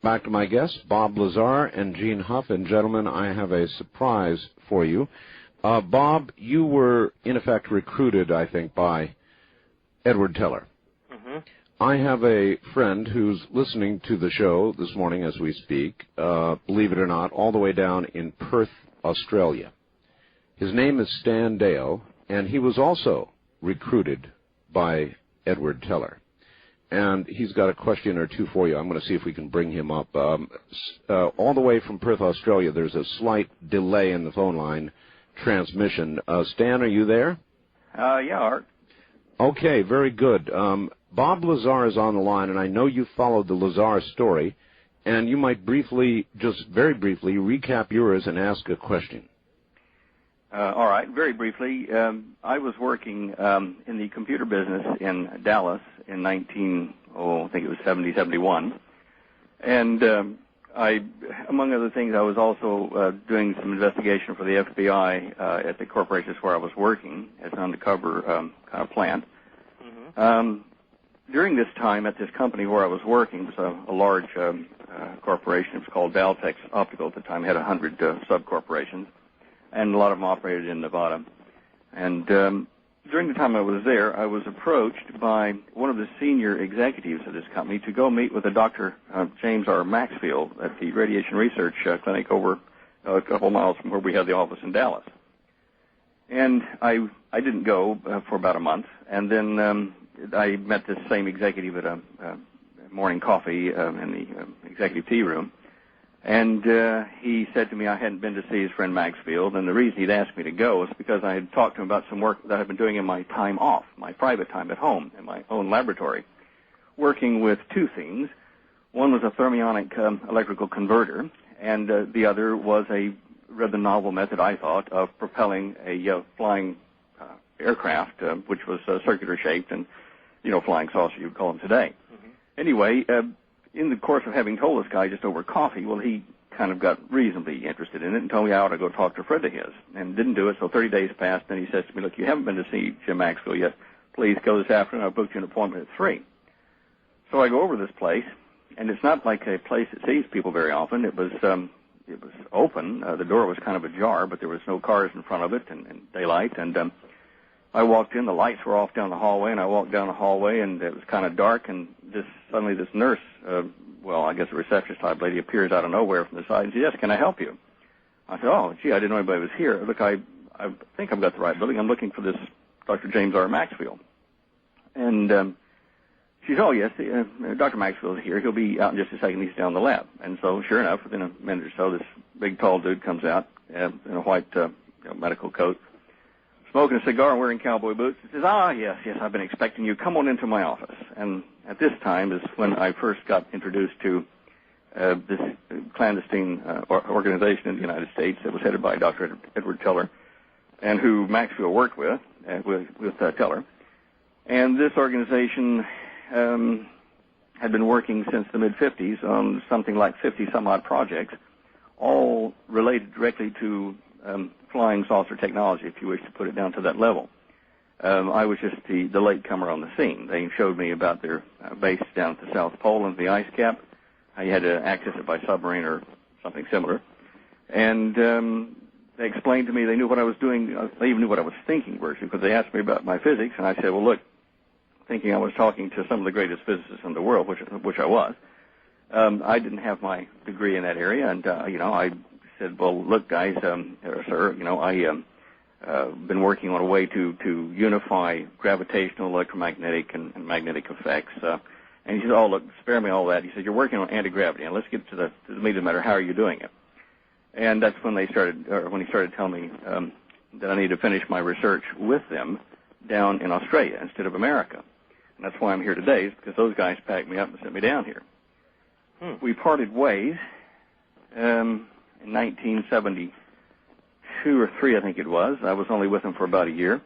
Back to my guests, Bob Lazar and Gene Huff. And, gentlemen, I have a surprise for you. Bob, you were, in effect, recruited, I think, by Edward Teller. Mm-hmm. I have a friend who's listening to the show this morning as we speak, believe it or not, all the way down in Perth, Australia. His name is Stan Dale, and he was also recruited by Edward Teller. And he's got a question or two for you. I'm going to see if we can bring him up. All the way from Perth, Australia, there's a slight delay in the phone line transmission. Stan, are you there? Yeah, Art. Okay, very good. Bob Lazar is on the line, and I know you followed the Lazar story, and you might briefly, just very briefly, recap yours and ask a question. All right, very briefly, I was working in the computer business in Dallas in I think it was 71. And among other things, I was also doing some investigation for the FBI at the corporations where I was working as an undercover kind of plant. Mm-hmm. During this time at this company where I was working, it was a large corporation. It was called Valtex Optical at the time. It had 100 sub-corporations, and a lot of them operated in Nevada. And during the time I was there, I was approached by one of the senior executives of this company to go meet with a Dr. James R. Maxfield at the Radiation Research Clinic over a couple miles from where we had the office in Dallas. And I didn't go for about a month, and then I met this same executive at a morning coffee in the executive tea room. And he said to me I hadn't been to see his friend Maxfield, and the reason he'd asked me to go was because I had talked to him about some work that I'd been doing in my time off, my private time at home, in my own laboratory, working with two things. One was a thermionic electrical converter, and the other was a rather novel method, I thought, of propelling a flying aircraft, which was circular-shaped and, flying saucer, you'd call them today. Mm-hmm. Anyway, in the course of having told this guy just over coffee, well, he kind of got reasonably interested in it and told me I ought to go talk to a friend of his, and didn't do it. So 30 days passed, and he says to me, look, you haven't been to see Jim Maxwell yet. Please go this afternoon. I'll book you an appointment at 3. So I go over to this place, and it's not like a place that sees people very often. It was open. The door was kind of ajar, but there was no cars in front of it and daylight. And I walked in. The lights were off down the hallway, and I walked down the hallway, and it was kind of dark, and suddenly this nurse, I guess a receptionist type lady, appears out of nowhere from the side and says, yes, can I help you? I said, oh, gee, I didn't know anybody was here. Look, I think I've got the right building. I'm looking for this Dr. James R. Maxfield. And she said, oh, yes, Dr. Maxfield is here. He'll be out in just a second. He's down the lab. And so, sure enough, within a minute or so, this big, tall dude comes out in a white medical coat, smoking a cigar and wearing cowboy boots. He says, yes, I've been expecting you. Come on into my office. And at this time is when I first got introduced to this clandestine organization in the United States that was headed by Dr. Edward Teller, and who Maxfield worked with Teller. And this organization had been working since the mid-'50s on something like 50-some-odd projects, all related directly to flying saucer technology, if you wish to put it down to that level. I was just the latecomer on the scene. They showed me about their base down at the South Pole and the ice cap, how you had to access it by submarine or something similar. And they explained to me they knew what I was doing. They even knew what I was thinking, virtually, because they asked me about my physics, and I said, well, look, thinking I was talking to some of the greatest physicists in the world, which I was. I didn't have my degree in that area, and, I said, well, look, guys, sir, I've been working on a way to unify gravitational, electromagnetic, and magnetic effects. And he said, oh, look, spare me all that. He said, you're working on anti-gravity, and let's get to the meat of the matter. How are you doing it? And that's when when he started telling me that I need to finish my research with them down in Australia instead of America. And that's why I'm here today, is because those guys packed me up and sent me down here. We parted ways in 1972 or 3, I think it was. I was only with them for about a year.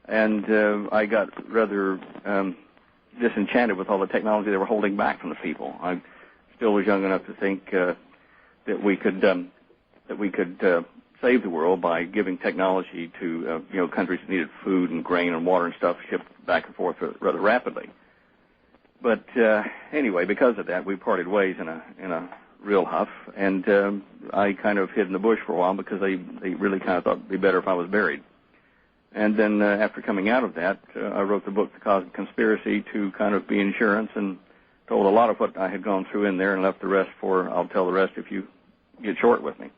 And I got rather disenchanted with all the technology they were holding back from the people. I still was young enough to think that we could save the world by giving technology to countries that needed food and grain and water and stuff shipped back and forth rather rapidly. But anyway, because of that, we parted ways in a real huff, and I kind of hid in the bush for a while because they really kind of thought it'd be better if I was buried. And then after coming out of that, I wrote the book, The Cosmic Conspiracy, to kind of be insurance, and told a lot of what I had gone through in there and left the rest for, I'll tell the rest if you get short with me.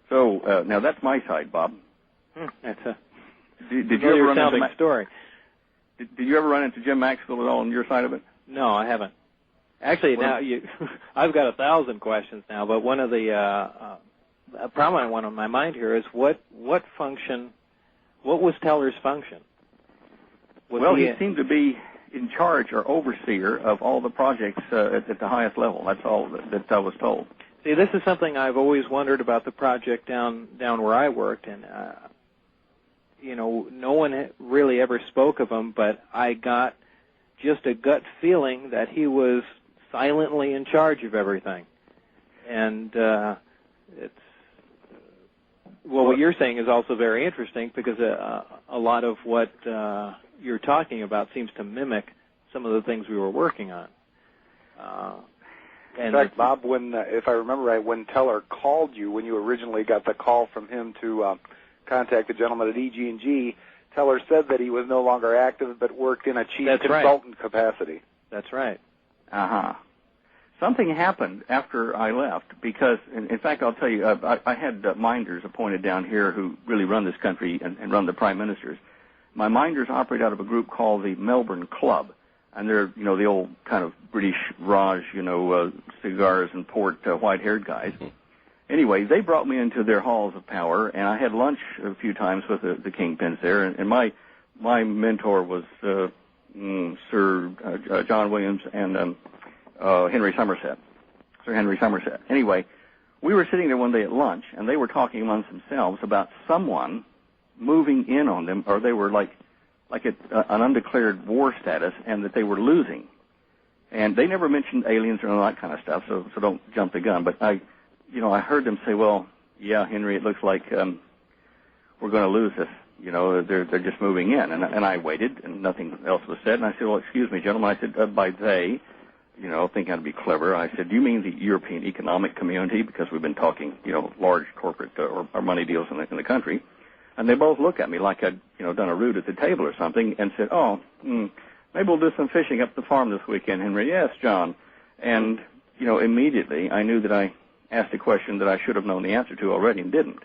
So now that's my side, Bob. That's a did you ever run into story. Did you ever run into Jim Maxwell at all on your side of it? No, I haven't. Actually, now I've got 1,000 questions now, but one of the a prominent one on my mind here is what was Teller's function? He seemed to be in charge or overseer of all the projects at the highest level. That's all that I was told. See, this is something I've always wondered about the project down where I worked, and no one really ever spoke of him, but I got just a gut feeling that he was silently in charge of everything. And what you're saying is also very interesting, because a lot of what you're talking about seems to mimic some of the things we were working on. In fact, Bob, if I remember right, when Teller called you, when you originally got the call from him to contact the gentleman at EG&G, Teller said that he was no longer active but worked in a chief consultant capacity. That's right. Uh-huh. Something happened after I left because, in fact, I'll tell you, I had minders appointed down here who really run this country and run the prime ministers. My minders operate out of a group called the Melbourne Club, and they're, the old kind of British Raj, cigars and port, white-haired guys. Anyway, they brought me into their halls of power, and I had lunch a few times with the kingpins there, and my mentor was Sir John Williams and Henry Somerset, Sir Henry Somerset. Anyway, we were sitting there one day at lunch, and they were talking amongst themselves about someone moving in on them, or they were like an undeclared war status, and that they were losing. And they never mentioned aliens or all that kind of stuff, so don't jump the gun. But I heard them say, well, yeah, Henry, it looks like we're going to lose this. They're just moving in. And I waited, and nothing else was said. And I said, well, excuse me, gentlemen. I said, by they, thinking I'd be clever, I said, do you mean the European Economic Community? Because we've been talking, large corporate or money deals in the country. And they both looked at me like I'd, done a root at the table or something, and said, maybe we'll do some fishing up the farm this weekend, Henry. Yes, John. And, immediately I knew that I asked a question that I should have known the answer to already and didn't.